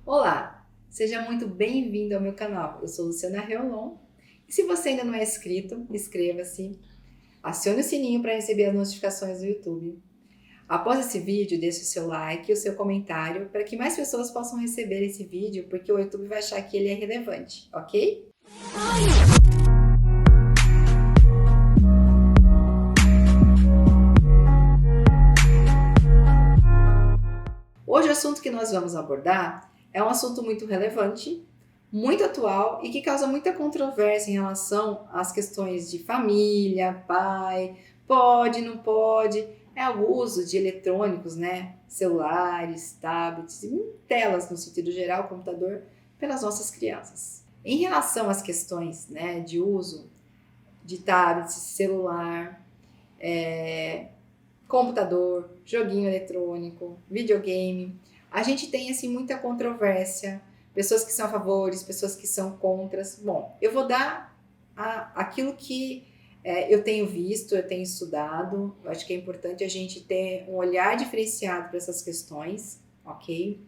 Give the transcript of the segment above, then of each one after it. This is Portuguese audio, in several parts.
Olá, seja muito bem-vindo ao meu canal. Eu sou Luciana Reolon e se você ainda não é inscrito, inscreva-se, acione o sininho para receber as notificações do YouTube. Após esse vídeo, deixe o seu like e o seu comentário para que mais pessoas possam receber esse vídeo, porque o YouTube vai achar que ele é relevante, ok? Hoje o assunto que nós vamos abordar é um assunto muito relevante, muito atual e que causa muita controvérsia em relação às questões de família, pai, pode, não pode, é o uso de eletrônicos, né? Celulares, tablets e telas no sentido geral, computador, pelas nossas crianças. Em relação às questões, né, de uso de tablets, celular, computador, joguinho eletrônico, videogame. A gente tem assim muita controvérsia, pessoas que são a favores, pessoas que são contras. Bom, eu vou dar aquilo que eu tenho visto, eu tenho estudado. Eu acho que é importante a gente ter um olhar diferenciado para essas questões, ok?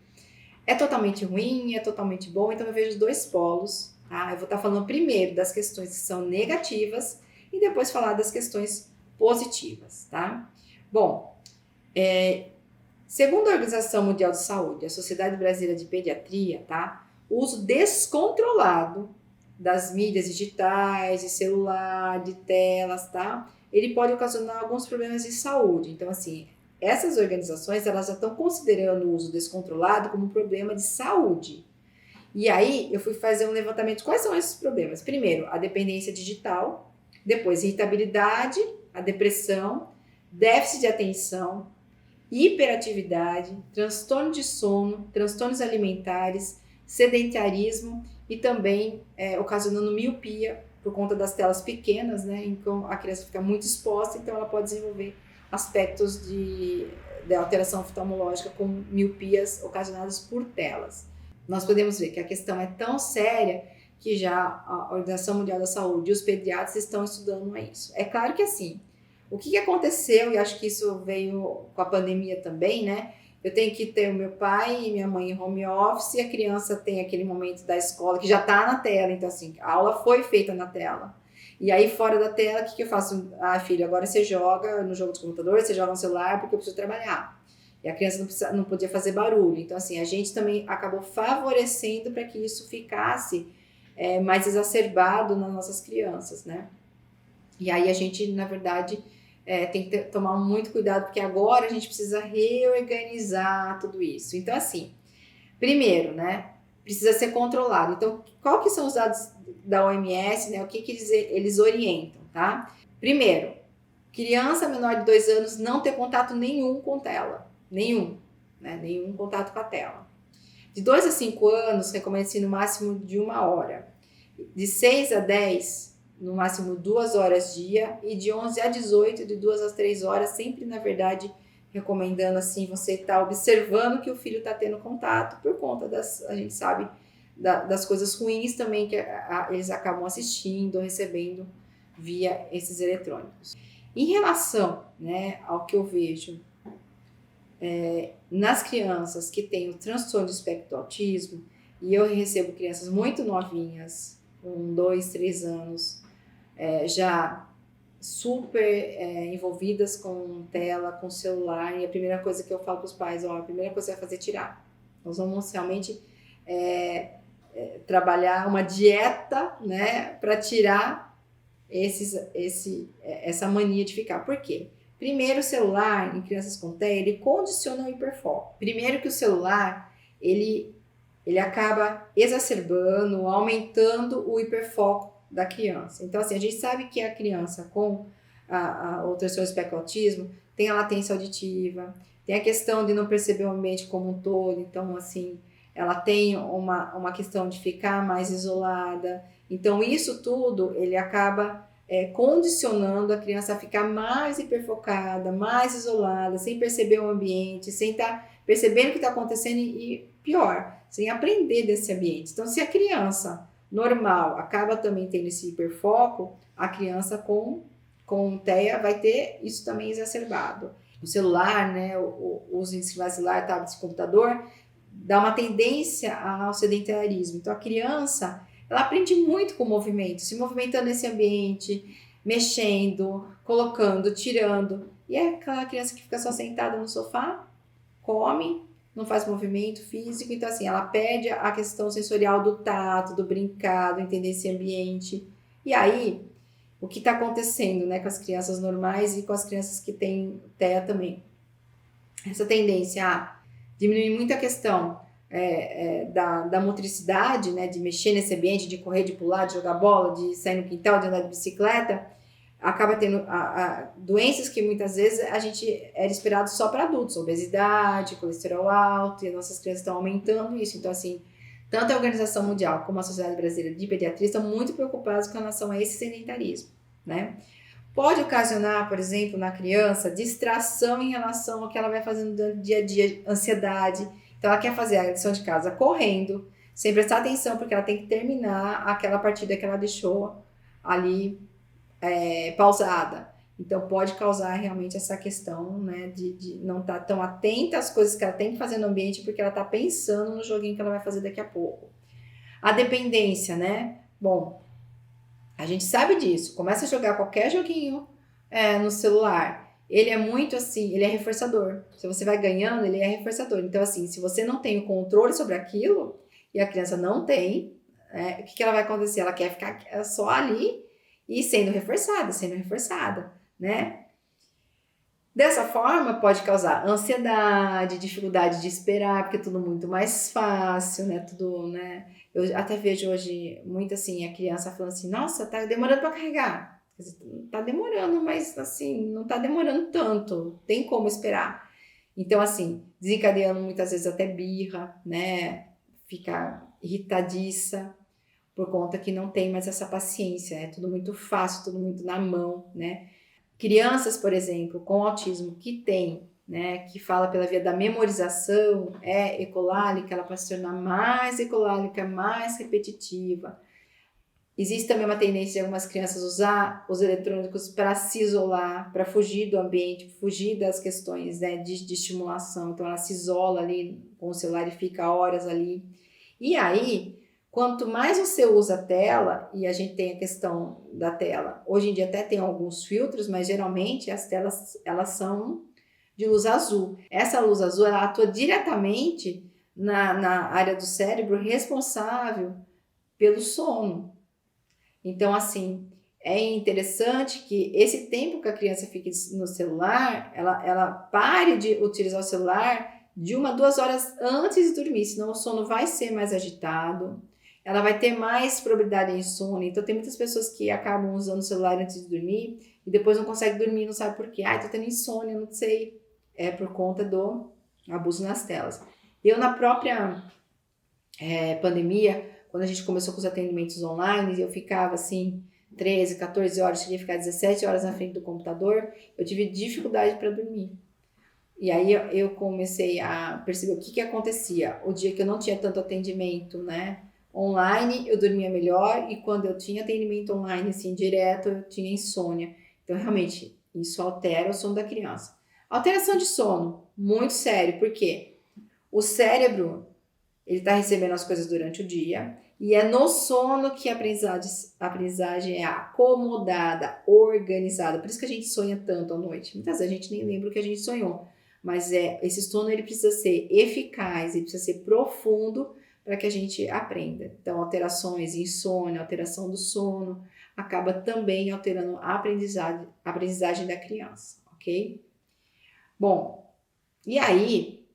É totalmente ruim, é totalmente bom, então eu vejo dois polos, tá? Eu vou estar falando primeiro das questões que são negativas e depois falar das questões positivas, tá? Bom, segundo a Organização Mundial de Saúde, a Sociedade Brasileira de Pediatria, tá? O uso descontrolado das mídias digitais, de celular, de telas, tá? Ele pode ocasionar alguns problemas de saúde. Então, assim, essas organizações, elas já estão considerando o uso descontrolado como um problema de saúde. E aí, eu fui fazer um levantamento de quais são esses problemas. Primeiro, a dependência digital, depois, irritabilidade, a depressão, déficit de atenção, hiperatividade, transtorno de sono, transtornos alimentares, sedentarismo e também ocasionando miopia por conta das telas pequenas, né? Então a criança fica muito exposta, então ela pode desenvolver aspectos de alteração oftalmológica com miopias ocasionadas por telas. Nós podemos ver que a questão é tão séria que já a Organização Mundial da Saúde e os pediatras estão estudando isso. É claro que assim, o que aconteceu, e acho que isso veio com a pandemia também, né? Eu tenho que ter o meu pai e minha mãe em home office e a criança tem aquele momento da escola que já tá na tela, então assim, a aula foi feita na tela. E aí fora da tela, o que eu faço? Ah, filho, agora você joga no jogo de computador, você joga no celular porque eu preciso trabalhar. E a criança não podia fazer barulho. Então assim, a gente também acabou favorecendo para que isso ficasse mais exacerbado nas nossas crianças, né? E aí a gente, na verdade, tem que tomar muito cuidado, porque agora a gente precisa reorganizar tudo isso. Então, assim, primeiro, né, precisa ser controlado. Então, qual que são os dados da OMS, né, o que eles orientam, tá? Primeiro, criança menor de 2 anos não ter contato nenhum com tela, nenhum contato com a tela. De 2 a 5 anos, recomenda-se no máximo de 1 hora. De 6 a 10, no máximo 2 horas dia, e de 11 a 18, de 2 a 3 horas, sempre, na verdade, recomendando assim, você estar observando que o filho está tendo contato, por conta a gente sabe, das coisas ruins também que eles acabam assistindo, recebendo via esses eletrônicos. Em relação, né, ao que eu vejo nas crianças que têm o transtorno de espectro do autismo, e eu recebo crianças muito novinhas, com 2, 3 anos, já super envolvidas com tela, com celular, e a primeira coisa que eu falo para os pais, a primeira coisa que você vai fazer é tirar. Nós vamos realmente trabalhar uma dieta, né, para tirar essa mania de ficar. Por quê? Primeiro, o celular, em crianças com TEA, ele condiciona o hiperfoco. Primeiro que o celular, ele acaba exacerbando, aumentando o hiperfoco da criança. Então, assim, a gente sabe que a criança com o transtorno espectro autismo tem a latência auditiva, tem a questão de não perceber o ambiente como um todo, então, assim, ela tem uma questão de ficar mais isolada. Então, isso tudo, ele acaba condicionando a criança a ficar mais hiperfocada, mais isolada, sem perceber o ambiente, sem estar percebendo o que está acontecendo e pior, sem aprender desse ambiente. Então, se a criança normal acaba também tendo esse hiperfoco, a criança com TEA vai ter isso também exacerbado. O celular, né, o uso de celular, tablet, computador, dá uma tendência ao sedentarismo. Então, a criança, ela aprende muito com o movimento, se movimentando nesse ambiente, mexendo, colocando, tirando. E é aquela criança que fica só sentada no sofá, come, não faz movimento físico. Então, assim, ela perde a questão sensorial do tato, do brincar, do entender esse ambiente. E aí, o que está acontecendo, né, com as crianças normais e com as crianças que têm TEA também? Essa tendência a diminuir muito a questão da motricidade, né, de mexer nesse ambiente, de correr, de pular, de jogar bola, de sair no quintal, de andar de bicicleta, acaba tendo doenças que muitas vezes a gente era esperado só para adultos, obesidade, colesterol alto, e as nossas crianças estão aumentando isso. Então, assim, tanto a Organização Mundial como a Sociedade Brasileira de Pediatria estão muito preocupados com relação a esse sedentarismo, né? Pode ocasionar, por exemplo, na criança, distração em relação ao que ela vai fazendo durante o dia a dia, ansiedade. Então, ela quer fazer a lição de casa correndo, sem prestar atenção, porque ela tem que terminar aquela partida que ela deixou ali pausada. Então, pode causar realmente essa questão, né, de não estar tão atenta às coisas que ela tem que fazer no ambiente, porque ela está pensando no joguinho que ela vai fazer daqui a pouco. A dependência, né? Bom, a gente sabe disso. Começa a jogar qualquer joguinho no celular. Ele é muito assim, ele é reforçador. Se você vai ganhando, ele é reforçador. Então, assim, se você não tem o controle sobre aquilo, e a criança não tem, o que ela vai acontecer? Ela quer ficar só ali e sendo reforçada, né? Dessa forma, pode causar ansiedade, dificuldade de esperar, porque é tudo muito mais fácil, né? Tudo, né? Eu até vejo hoje muito assim, a criança falando assim, nossa, tá demorando para carregar. Quer dizer, tá demorando, mas assim, não tá demorando tanto, tem como esperar. Então, assim, desencadeando muitas vezes até birra, né? Fica irritadiça, por conta que não tem mais essa paciência, é tudo muito fácil, tudo muito na mão, né? Crianças, por exemplo, com autismo que tem, né, que fala pela via da memorização, ecolálica, ela pode se tornar mais ecolálica, mais repetitiva. Existe também uma tendência de algumas crianças usar os eletrônicos para se isolar, para fugir do ambiente, fugir das questões, né, de estimulação. Então, ela se isola ali com o celular e fica horas ali. E aí, quanto mais você usa a tela, e a gente tem a questão da tela, hoje em dia até tem alguns filtros, mas geralmente as telas elas são de luz azul. Essa luz azul ela atua diretamente na área do cérebro responsável pelo sono. Então, assim, é interessante que esse tempo que a criança fique no celular, ela pare de utilizar o celular de 1 a 2 horas antes de dormir, senão o sono vai ser mais agitado, ela vai ter mais probabilidade de insônia. Então, tem muitas pessoas que acabam usando o celular antes de dormir e depois não conseguem dormir, não sabe por quê. Tô tendo insônia, não sei. É por conta do abuso nas telas. Eu, na própria pandemia, quando a gente começou com os atendimentos online, eu ficava assim 13, 14 horas, cheguei a ficar 17 horas na frente do computador, eu tive dificuldade para dormir. E aí eu comecei a perceber o que acontecia. O dia que eu não tinha tanto atendimento, né, online, eu dormia melhor, e quando eu tinha atendimento online, assim, direto, eu tinha insônia. Então, realmente, isso altera o sono da criança. Alteração de sono, muito sério, porque o cérebro, ele está recebendo as coisas durante o dia, e é no sono que a aprendizagem é acomodada, organizada. Por isso que a gente sonha tanto à noite. Muitas vezes a gente nem lembra o que a gente sonhou. Mas esse sono ele precisa ser eficaz, ele precisa ser profundo para que a gente aprenda. Então, alterações, insônia, alteração do sono, acaba também alterando a aprendizagem da criança, ok? Bom, e aí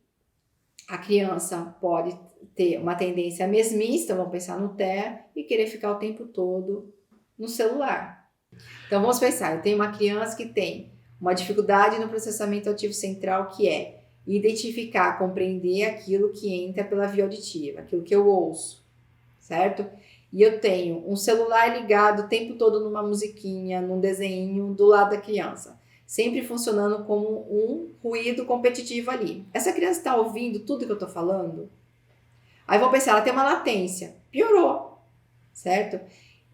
a criança pode ter uma tendência mesmista, vamos pensar no TEA, e querer ficar o tempo todo no celular. Então, vamos pensar, eu tenho uma criança que tem uma dificuldade no processamento auditivo central, que é identificar, compreender aquilo que entra pela via auditiva, aquilo que eu ouço, certo? E eu tenho um celular ligado o tempo todo numa musiquinha, num desenho do lado da criança, sempre funcionando como um ruído competitivo ali. Essa criança está ouvindo tudo que eu estou falando? Aí vou pensar, ela tem uma latência. Piorou, certo?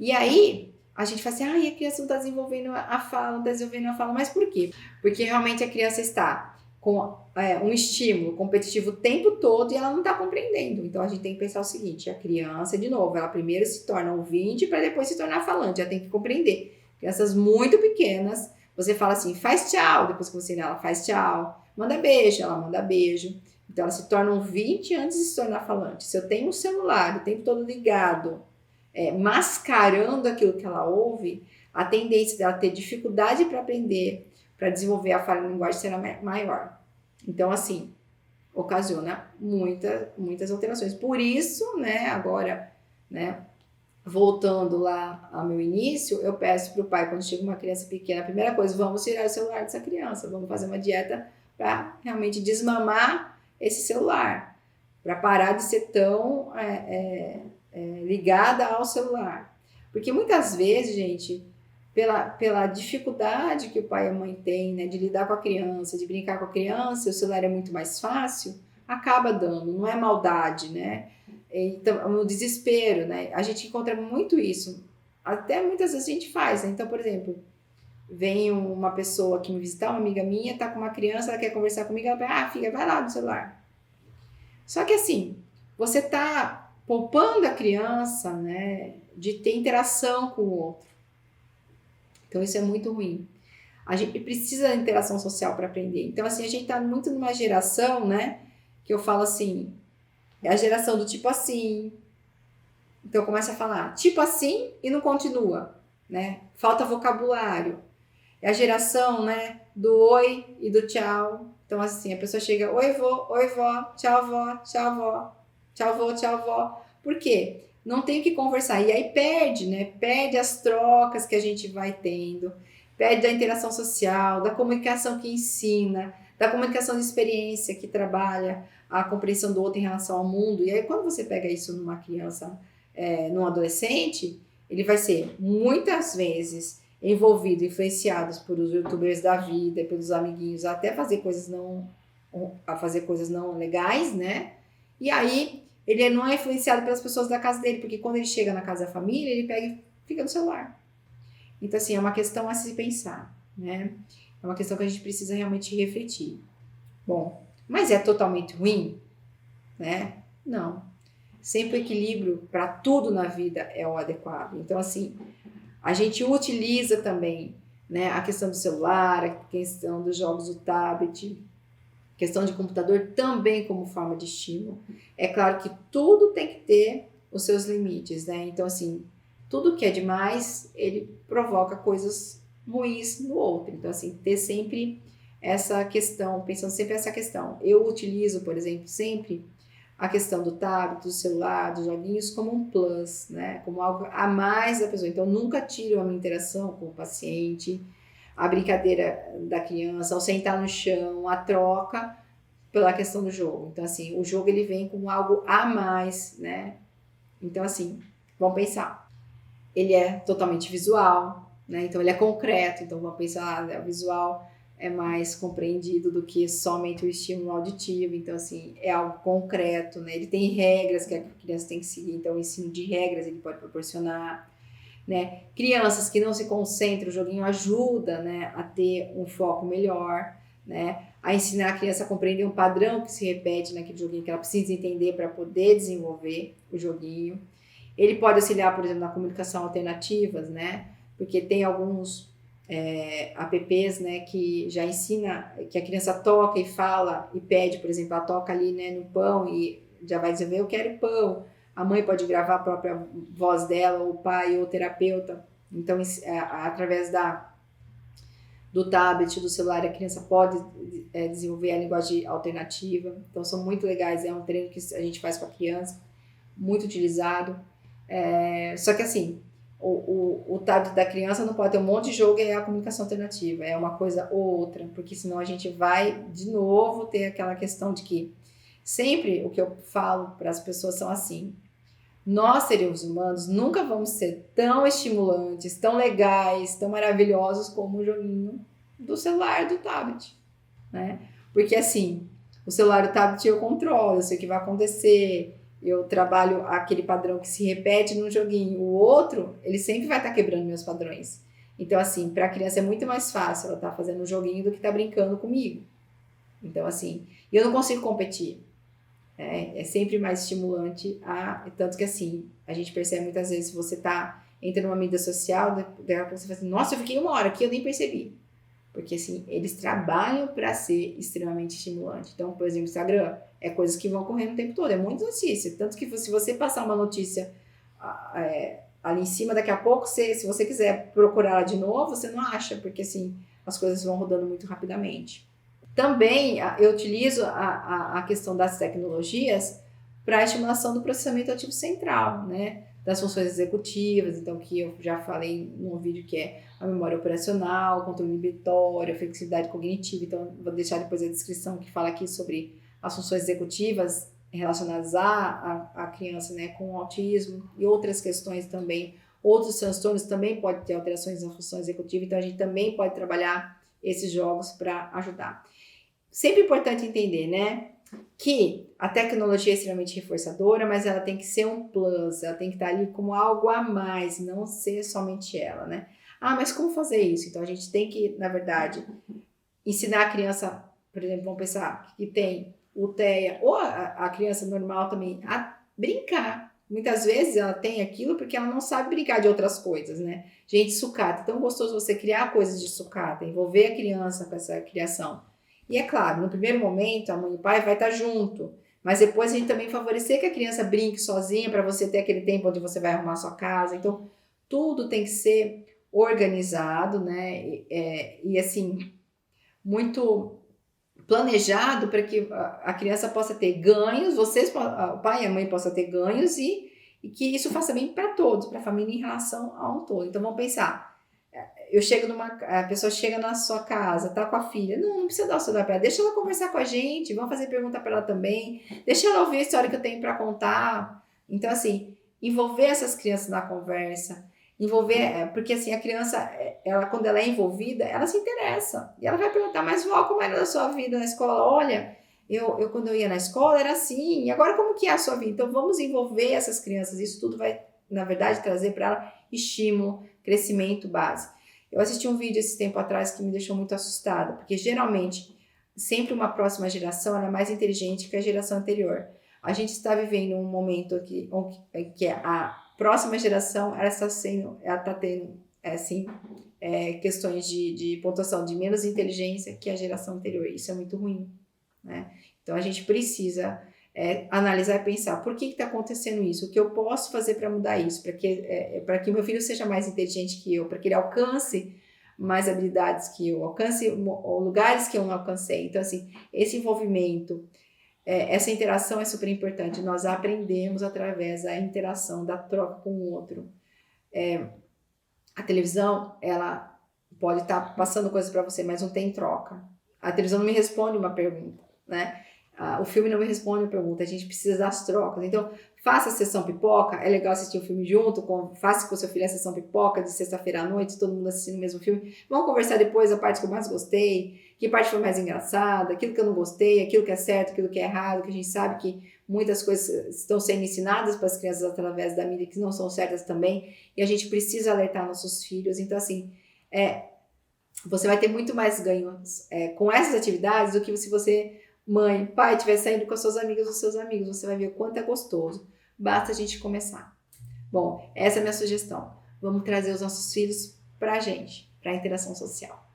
E aí a gente fala assim, a criança não está desenvolvendo a fala, mas por quê? Porque realmente a criança está com um estímulo competitivo o tempo todo e ela não está compreendendo. Então, a gente tem que pensar o seguinte, a criança, de novo, ela primeiro se torna ouvinte para depois se tornar falante, ela tem que compreender. Crianças muito pequenas, você fala assim, faz tchau, depois que você ensina ela, faz tchau, manda beijo, ela manda beijo. Então, ela se torna ouvinte antes de se tornar falante. Se eu tenho um celular o tempo todo ligado, mascarando aquilo que ela ouve, a tendência dela ter dificuldade para aprender, para desenvolver a falha de linguagem será maior. Então, assim, ocasiona muitas alterações. Por isso, né, agora, né, voltando lá ao meu início, eu peço para o pai, quando chega uma criança pequena, a primeira coisa, vamos tirar o celular dessa criança, vamos fazer uma dieta para realmente desmamar esse celular, para parar de ser tão ligada ao celular. Porque muitas vezes, gente, pela dificuldade que o pai e a mãe têm, né, de lidar com a criança, de brincar com a criança, o celular é muito mais fácil, acaba dando, não é maldade, né? Então, no desespero, né? A gente encontra muito isso. Até muitas vezes a gente faz, né? Então, por exemplo, vem uma pessoa aqui me visitar, uma amiga minha, tá com uma criança, ela quer conversar comigo, ela fala, filha, vai lá no celular. Só que assim, você tá poupando a criança, né, de ter interação com o outro. Então, isso é muito ruim. A gente precisa da interação social para aprender. Então, assim, a gente tá muito numa geração, né, que eu falo assim, é a geração do tipo assim. Então, começa a falar tipo assim e não continua, né? Falta vocabulário. É a geração, né, do oi e do tchau. Então, assim, a pessoa chega, oi vó, tchau vó, tchau vó, tchau vô, tchau vó. Por quê? Não tem o que conversar. E aí perde, né? Perde as trocas que a gente vai tendo, perde da interação social, da comunicação que ensina, da comunicação de experiência que trabalha a compreensão do outro em relação ao mundo. E aí, quando você pega isso numa criança, num adolescente, ele vai ser muitas vezes envolvido, influenciados por os youtubers da vida, pelos amiguinhos, até fazer coisas não legais, né? E aí ele não é influenciado pelas pessoas da casa dele, porque quando ele chega na casa da família, ele pega e fica no celular. Então, assim, é uma questão a se pensar, né? É uma questão que a gente precisa realmente refletir. Bom, mas é totalmente ruim, né? Não. Sempre o equilíbrio para tudo na vida é o adequado. Então, assim, a gente utiliza também, né, a questão do celular, a questão dos jogos do tablet, questão de computador também como forma de estímulo. É claro que tudo tem que ter os seus limites, né? Então, assim, tudo que é demais, ele provoca coisas ruins no outro. Então, assim, ter sempre essa questão, pensando sempre essa questão. Eu utilizo, por exemplo, sempre a questão do tablet, do celular, dos joguinhos como um plus, né? Como algo a mais da pessoa. Então, nunca tiro a minha interação com o paciente, a brincadeira da criança, ao sentar no chão, a troca pela questão do jogo. Então, assim, o jogo ele vem com algo a mais, né? Então, assim, vamos pensar. Ele é totalmente visual, né? Então, ele é concreto. Então, vamos pensar, o visual é mais compreendido do que somente o estímulo auditivo. Então, assim, é algo concreto, né? Ele tem regras que a criança tem que seguir. Então, o ensino de regras ele pode proporcionar, né? Crianças que não se concentram, o joguinho ajuda, né, a ter um foco melhor, né? A ensinar a criança a compreender um padrão que se repete naquele joguinho que ela precisa entender para poder desenvolver o joguinho. Ele pode auxiliar, por exemplo, na comunicação alternativas, né? Porque tem alguns apps, né, que já ensina que a criança toca e fala e pede, por exemplo, ela toca ali, né, no pão e já vai dizer, eu quero pão. A mãe pode gravar a própria voz dela, ou o pai, ou o terapeuta. Então, através do tablet, do celular, a criança pode desenvolver a linguagem alternativa. Então, são muito legais. É um treino que a gente faz com a criança, muito utilizado. Só que, assim, o tablet da criança não pode ter um monte de jogo e é a comunicação alternativa. É uma coisa ou outra, porque senão a gente vai, de novo, ter aquela questão de que sempre o que eu falo para as pessoas são assim, nós, seres humanos, nunca vamos ser tão estimulantes, tão legais, tão maravilhosos como o joguinho do celular, do tablet, né? Porque assim, o celular e o tablet eu controlo, eu sei o que vai acontecer, eu trabalho aquele padrão que se repete no joguinho. O outro, ele sempre vai estar quebrando meus padrões. Então assim, para a criança é muito mais fácil ela estar fazendo um joguinho do que estar brincando comigo, Então, assim, eu não consigo competir. É sempre mais estimulante, tanto que assim, a gente percebe muitas vezes, você entra numa mídia social, daqui a pouco você fala assim, nossa, eu fiquei 1 hora aqui, eu nem percebi. Porque assim, eles trabalham para ser extremamente estimulante. Então, por exemplo, o Instagram é coisas que vão correndo o tempo todo, é muita notícia. Tanto que se você passar uma notícia ali em cima, daqui a pouco, se você quiser procurar ela de novo, você não acha, porque assim, as coisas vão rodando muito rapidamente. Também eu utilizo a questão das tecnologias para a estimulação do processamento ativo central, né? Das funções executivas, então que eu já falei num vídeo que é a memória operacional, o controle inibitório, a flexibilidade cognitiva, então vou deixar depois a descrição que fala aqui sobre as funções executivas relacionadas à criança, né, com autismo e outras questões também, outros transtornos também podem ter alterações na função executiva, então a gente também pode trabalhar esses jogos para ajudar. Sempre importante entender, né, que a tecnologia é extremamente reforçadora, mas ela tem que ser um plus, ela tem que estar ali como algo a mais, não ser somente ela, né? Ah, mas como fazer isso? Então a gente tem que, na verdade, ensinar a criança, por exemplo, vamos pensar que tem o TEA, ou a criança normal também, a brincar. Muitas vezes ela tem aquilo porque ela não sabe brincar de outras coisas, né? Gente, sucata, é tão gostoso você criar coisas de sucata, envolver a criança com essa criação. E é claro, no primeiro momento a mãe e o pai vai estar junto, mas depois a gente também favorecer que a criança brinque sozinha para você ter aquele tempo onde você vai arrumar sua casa. Então, tudo tem que ser organizado, né? E assim, muito planejado para que a criança possa ter ganhos, o pai e a mãe possam ter ganhos e que isso faça bem para todos, para a família em relação ao todo. Então vamos pensar, a pessoa chega na sua casa, tá com a filha, não precisa dar o celular para ela, deixa ela conversar com a gente, vamos fazer pergunta para ela também, deixa ela ouvir a história que eu tenho para contar. Então assim, envolver essas crianças na conversa, porque assim, a criança, ela, quando ela é envolvida, ela se interessa. E ela vai perguntar, mas vó, como era a sua vida na escola? Olha, eu quando eu ia na escola era assim, e agora como que é a sua vida? Então vamos envolver essas crianças, isso tudo vai, na verdade, trazer para ela estímulo, crescimento base. Eu assisti um vídeo esse tempo atrás que me deixou muito assustada, porque geralmente, sempre uma próxima geração ela é mais inteligente que a geração anterior. A gente está vivendo um momento aqui que a próxima geração ela está tendo assim, questões de pontuação de menos inteligência que a geração anterior. Isso é muito ruim, né? Então a gente precisa analisar e pensar por que está acontecendo isso, o que eu posso fazer para mudar isso, para que meu filho seja mais inteligente que eu, para que ele alcance mais habilidades que eu, alcance lugares que eu não alcancei. Então assim, esse envolvimento, essa interação é super importante. Nós aprendemos através da interação, da troca com o outro. A televisão, ela pode estar passando coisas para você, mas não tem troca. A televisão não me responde uma pergunta, né? O filme não me responde uma pergunta, a gente precisa das trocas. Então, faça a sessão pipoca, é legal assistir o filme junto, faça com o seu filho a sessão pipoca de sexta-feira à noite, todo mundo assistindo o mesmo filme. Vamos conversar depois a parte que eu mais gostei, que parte foi mais engraçada, aquilo que eu não gostei, aquilo que é certo, aquilo que é errado, que a gente sabe que muitas coisas estão sendo ensinadas para as crianças através da mídia que não são certas também, e a gente precisa alertar nossos filhos. Então, assim, você vai ter muito mais ganhos com essas atividades do que se você, mãe, pai, estiver saindo com as suas amigas ou seus amigos. Você vai ver o quanto é gostoso. Basta a gente começar. Bom, essa é a minha sugestão. Vamos trazer os nossos filhos para a gente, para a interação social.